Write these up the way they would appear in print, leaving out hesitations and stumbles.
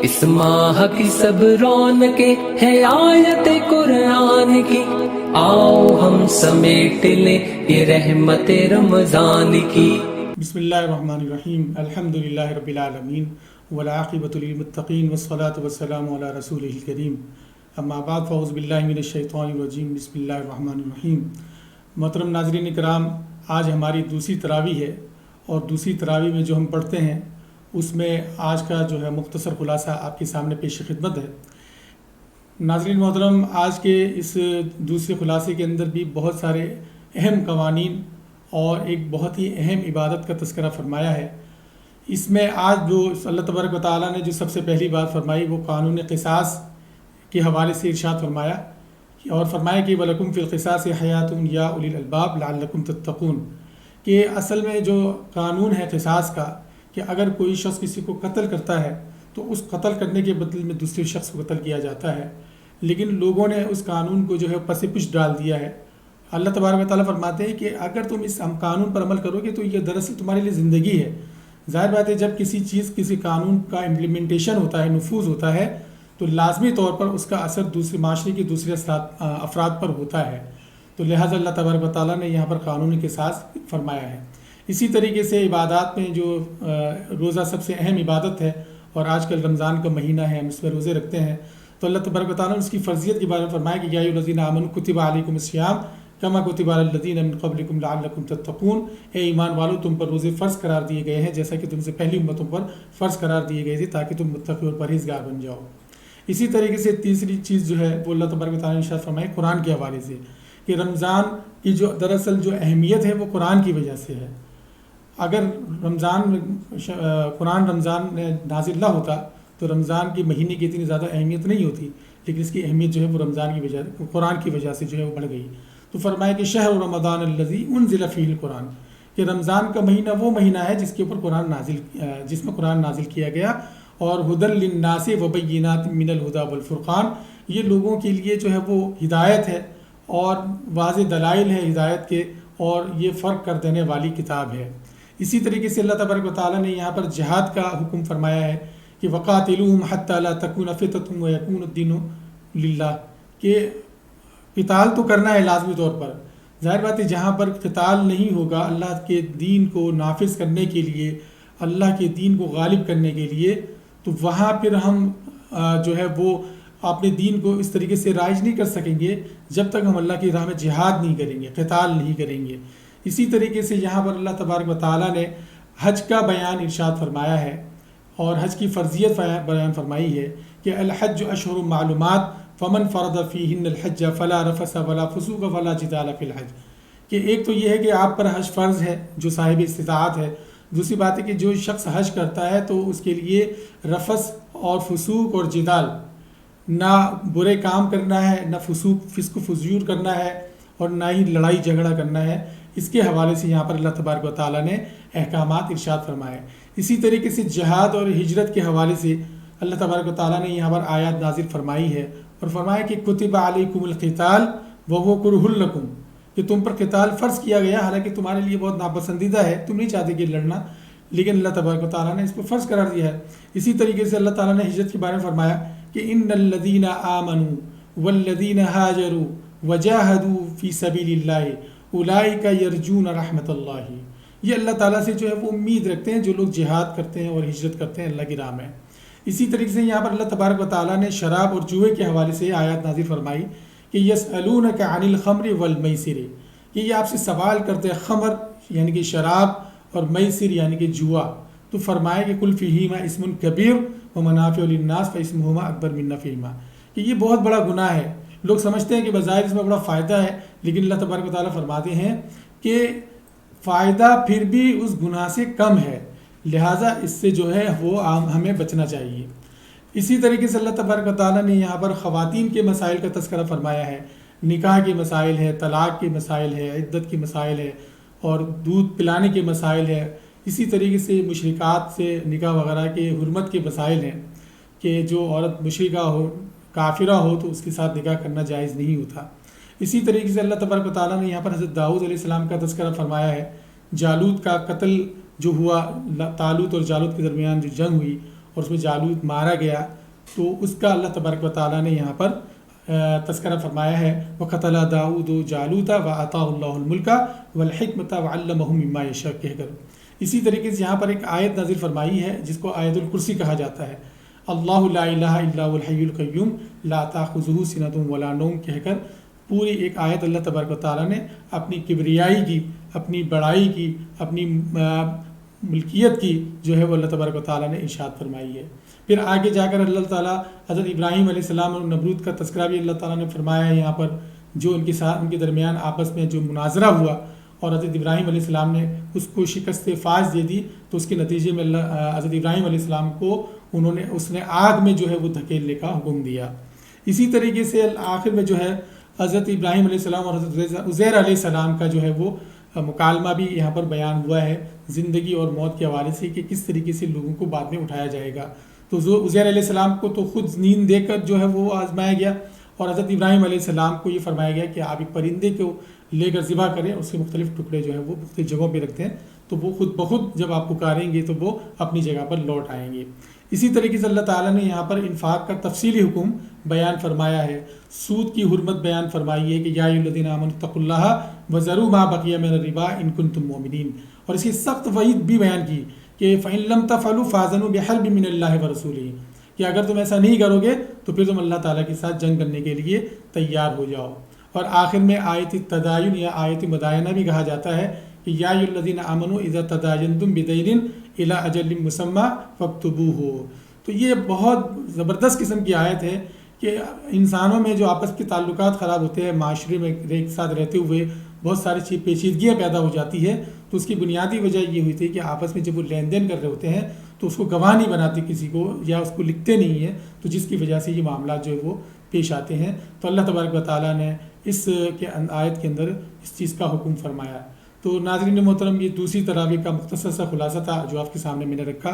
اس ماہ کی سب رونقیں ہے آیت قرآن کی، آؤ ہم سمیٹ لیں یہ رحمت رمضان کی۔ بسم اللہ الرحمن الرحیم، الحمدللہ رب العالمین والعاقبۃ للمتقین والصلاة والسلام علی رسولہ الکریم، اما بعد فاعوذ باللہ من الشیطان الرجیم، بسم اللہ الرحمن الرحیم۔ محترم ناظرین کرام، آج ہماری دوسری تراویح ہے، اور دوسری تراویح میں جو ہم پڑھتے ہیں اس میں آج کا جو ہے مختصر خلاصہ آپ کے سامنے پیش خدمت ہے۔ ناظرین محترم، آج کے اس دوسرے خلاصے کے اندر بھی بہت سارے اہم قوانین اور ایک بہت ہی اہم عبادت کا تذکرہ فرمایا ہے۔ اس میں آج جو اللہ تبارک و تعالیٰ نے جو سب سے پہلی بات فرمائی وہ قانون قصاص کے حوالے سے ارشاد فرمایا، اور فرمایا کہ وَلَكُمْ فِي الْقِصَاصِ حَيَاتٌ يَا أُولِي الْأَلْبَابِ لَعَلَّكُمْ تَتَّقُونَ، کہ اصل میں جو قانون ہے قصاص کا، کہ اگر کوئی شخص کسی کو قتل کرتا ہے تو اس قتل کرنے کے بدلے میں دوسرے شخص کو قتل کیا جاتا ہے، لیکن لوگوں نے اس قانون کو جو ہے پس پش ڈال دیا ہے۔ اللہ تبارک و تعالیٰ فرماتے ہیں کہ اگر تم اس قانون پر عمل کرو گے تو یہ دراصل تمہارے لیے زندگی ہے۔ ظاہر بات ہے، جب کسی قانون کا امپلیمنٹیشن ہوتا ہے، نفوذ ہوتا ہے، تو لازمی طور پر اس کا اثر دوسرے معاشرے کے دوسرے افراد پر ہوتا ہے، تو لہٰذا اللہ تبارک و تعالیٰ نے یہاں پر قانون قصاص فرمایا ہے۔ اسی طریقے سے عبادات میں جو روزہ سب سے اہم عبادت ہے، اور آج کل رمضان کا مہینہ ہے، ہم اس میں روزے رکھتے ہیں، تو اللہ تبارک و تعالیٰ نے اس کی فرضیت کے بارے میں فرمایا کہ یا ایھا الذین آمنوا کتب علیکم الصیام کما کتب علی الذین من قبلکم لعلکم تتقون، اے ایمان والو تم پر روزے فرض قرار دیے گئے ہیں جیسا کہ تم سے پہلی امتوں پر فرض قرار دیے گئے تھے تاکہ تم متقی اور پرہیزگار بن جاؤ۔ اسی طریقے سے تیسری چیز جو ہے وہ اللہ تبارک و تعالیٰ نے ارشاد فرمائی قرآن کے حوالے سے، کہ رمضان کی جو دراصل جو اہمیت ہے وہ قرآن کی وجہ سے ہے۔ اگر قرآن رمضان میں نازل نہ ہوتا تو رمضان کے مہینے کی اتنی زیادہ اہمیت نہیں ہوتی، لیکن اس کی اہمیت جو ہے وہ قرآن کی وجہ سے جو ہے وہ بڑھ گئی۔ تو فرمایا کہ شہر رمضان الذی انزل فیہ القرآن، کہ رمضان کا مہینہ وہ مہینہ ہے جس میں قرآن نازل کیا گیا، اور ھدی للناس وبینات من الھدی والفرقان، یہ لوگوں کے لیے جو ہے وہ ہدایت ہے اور واضح دلائل ہے ہدایت کے، اور یہ فرق کر دینے والی کتاب ہے۔ اسی طریقے سے اللہ تبارک و تعالیٰ نے یہاں پر جہاد کا حکم فرمایا ہے کہ وقاتلوہم حتی لا تکون فتنۃ ویکون الدین للہ، کہ قتال تو کرنا ہے لازمی طور پر۔ ظاہر بات ہے جہاں پر قتال نہیں ہوگا اللہ کے دین کو نافذ کرنے کے لیے، اللہ کے دین کو غالب کرنے کے لیے، تو وہاں پھر ہم جو ہے وہ اپنے دین کو اس طریقے سے رائج نہیں کر سکیں گے جب تک ہم اللہ کی راہ میں جہاد نہیں کریں گے، قتال نہیں کریں گے۔ اسی طریقے سے یہاں پر اللہ تبارک و تعالیٰ نے حج کا بیان ارشاد فرمایا ہے، اور حج کی فرضیت بیان فرمائی ہے کہ الحج اشہر معلومات فمن فرض فیہن الحج فلا رفث ولا فسوق ولا جدال فی الحج، کہ ایک تو یہ ہے کہ آپ پر حج فرض ہے جو صاحب استطاعت ہے، دوسری بات ہے کہ جو شخص حج کرتا ہے تو اس کے لیے رفث اور فسوق اور جدال، نہ برے کام کرنا ہے، نہ فسق و فجور کرنا ہے، اور نہ ہی لڑائی جھگڑا کرنا ہے۔ اس کے حوالے سے یہاں پر اللہ تبارک و تعالیٰ نے احکامات ارشاد فرمائے۔ اسی طریقے سے جہاد اور ہجرت کے حوالے سے اللہ تبارک و تعالیٰ نے یہاں پر آیات نازل فرمائی ہے، اور فرمایا کہ کتب علیکم القتال وہو کرہ لکم، کہ تم پر قتال فرض کیا گیا، حالانکہ تمہارے لیے بہت ناپسندیدہ ہے، تم نہیں چاہتے کہ لڑنا، لیکن اللہ تبارک و تعالیٰ نے اس پر فرض قرار دیا ہے۔ اسی طریقے سے اللہ تعالیٰ نے ہجرت کے بارے میں فرمایا کہ ان الذین آمنوا والذین ہاجروا وجاہدوا فی سبیل اللہ اولئک یرجون رحمت اللہ، یہ اللہ تعالیٰ سے جو ہے وہ امید رکھتے ہیں جو لوگ جہاد کرتے ہیں اور ہجرت کرتے ہیں اللہ کی راہ میں۔ اسی طریقے سے یہاں پر اللہ تبارک و تعالیٰ نے شراب اور جوئے کے حوالے سے آیات نازل فرمائی کہ یسألونک عن الخمر والمیسر، کہ یہ آپ سے سوال کرتے ہیں خمر یعنی کہ شراب اور میسر یعنی کہ جوا، تو فرمایا کہ قل فیہما اسم کبیر ومنافع للناس فاسمہما اکبر من نفعہما، کہ یہ بہت بڑا گناہ ہے۔ لوگ سمجھتے ہیں کہ بظاہر اس میں بڑا فائدہ ہے، لیکن اللہ تبارک و تعالیٰ فرماتے ہیں کہ فائدہ پھر بھی اس گناہ سے کم ہے، لہٰذا اس سے جو ہے وہ ہمیں بچنا چاہیے۔ اسی طریقے سے اللہ تبارک و تعالیٰ نے یہاں پر خواتین کے مسائل کا تذکرہ فرمایا ہے، نکاح کے مسائل ہے، طلاق کے مسائل ہے، عدت کے مسائل ہے، اور دودھ پلانے کے مسائل ہے۔ اسی طریقے سے مشرکات سے نکاح وغیرہ کے حرمت کے مسائل ہیں، کہ جو عورت مشرکہ ہو، کافرہ ہو، تو اس کے ساتھ نکاح کرنا جائز نہیں ہوتا۔ اسی طریقے سے اللہ تبارک و تعالیٰ نے یہاں پر حضرت داؤد علیہ السلام کا تذکرہ فرمایا ہے، جالوت کا قتل جو ہوا، طالوت اور جالوت کے درمیان جو جنگ ہوئی، اور اس میں جالوت مارا گیا، تو اس کا اللہ تبارک و تعالیٰ نے یہاں پر تذکرہ فرمایا ہے، وَقَتَلَ دَاؤُدُ جَالُوتَ وَآتَاهُ اللَّهُ الْمُلْكَ وَالْحِكْمَةَ وَعَلَّمَهُ مِمَّا يَشَاءُ کہہ کر اسی طریقے سے یہاں پر ایک آیت نازل فرمائی ہے جس کو آیت الکرسی کہا جاتا ہے، اللہ لا الہ الا هو الحی القیوم لا تاخذہ سنۃ ولا نوم کہہ کر پوری ایک آیت اللہ تبارک و تعالیٰ نے اپنی کبریائی کی، اپنی بڑائی کی، اپنی ملکیت کی جو ہے وہ اللہ تبارک و تعالیٰ نے ارشاد فرمائی ہے۔ پھر آگے جا کر اللہ تعالیٰ حضرت ابراہیم علیہ السلام اور نمرود کا تذکرہ بھی اللہ تعالیٰ نے فرمایا ہے یہاں پر، جو ان کے ساتھ ان کے درمیان آپس میں جو مناظرہ ہوا اور حضرت ابراہیم علیہ السلام نے اس کو شکست فاش دے دی، تو اس کے نتیجے میں حضرت ابراہیم علیہ السلام کو اس نے آگ میں جو ہے وہ دھکیلنے کا حکم دیا۔ اسی طریقے سے آخر میں جو ہے حضرت ابراہیم علیہ السلام اور حضرت عزیر علیہ السلام کا جو ہے وہ مکالمہ بھی یہاں پر بیان ہوا ہے زندگی اور موت کے حوالے سے، کہ کس طریقے سے لوگوں کو بعد میں اٹھایا جائے گا۔ تو عزیر علیہ السلام کو تو خود نیند دے کر جو ہے وہ آزمایا گیا، اور حضرت ابراہیم علیہ السلام کو یہ فرمایا گیا کہ آپ ایک پرندے کو لے کر ذبح کریں، اس کے مختلف ٹکڑے جو ہیں وہ مختلف جگہوں پہ رکھتے ہیں، تو وہ خود بخود جب آپ پکاریں گے تو وہ اپنی جگہ پر لوٹ آئیں گے۔ اسی طریقے سے اللہ تعالیٰ نے یہاں پر انفاق کا تفصیلی حکم بیان فرمایا ہے، سود کی حرمت بیان فرمائی ہے کہ یا ایھا الذین آمنوا اتقوا اللہ وذروا ما بقی من الربا ان کنتم مؤمنین، اور اس کی سخت وعید بھی بیان کی کہ فإن لم تفعلوا فاذنوا بحرب من اللہ ورسولہ، کہ اگر تم ایسا نہیں کرو گے تو پھر تم اللہ تعالیٰ کے ساتھ جنگ کرنے کے لیے تیار ہو جاؤ۔ اور آخر میں آیت تداین یا آیت مداینہ بھی کہا جاتا ہے کہ یا ایھا الذین آمنوا اذا تداینتم بدین الی اجل مسمی فاکتبوہ۔ تو یہ بہت زبردست قسم کی آیت ہے کہ انسانوں میں جو آپس کے تعلقات خراب ہوتے ہیں، معاشرے میں ایک ساتھ رہتے ہوئے بہت ساری پیچیدگیاں پیدا ہو جاتی ہے، تو اس کی بنیادی وجہ یہ ہوئی تھی کہ آپس میں جب وہ لین دین کر رہے ہوتے ہیں تو اس کو گواہ نہیں بناتے کسی کو، یا اس کو لکھتے نہیں ہیں، تو جس کی وجہ سے یہ معاملات جو ہے وہ پیش آتے ہیں۔ تو اللہ تبارک و تعالیٰ نے اس کے آیت کے اندر اس چیز کا حکم فرمایا۔ تو ناظرین محترم، یہ دوسری تراویح کا مختصر سا خلاصہ تھا جو آپ کے سامنے میں نے رکھا۔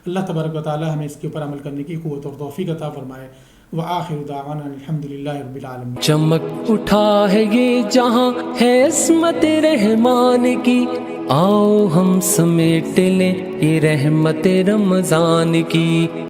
اللہ تبارک و تعالیٰ ہمیں اس کے اوپر عمل کرنے کی قوت اور توفیق عطا فرمائے۔ وآخر دعوانا الحمدللہ رب العالمین۔ چمک اٹھا ہے یہ جہاں ہے عصمت رحمان کی، آؤ ہم سمیٹ لیں یہ رحمت رمضان کی۔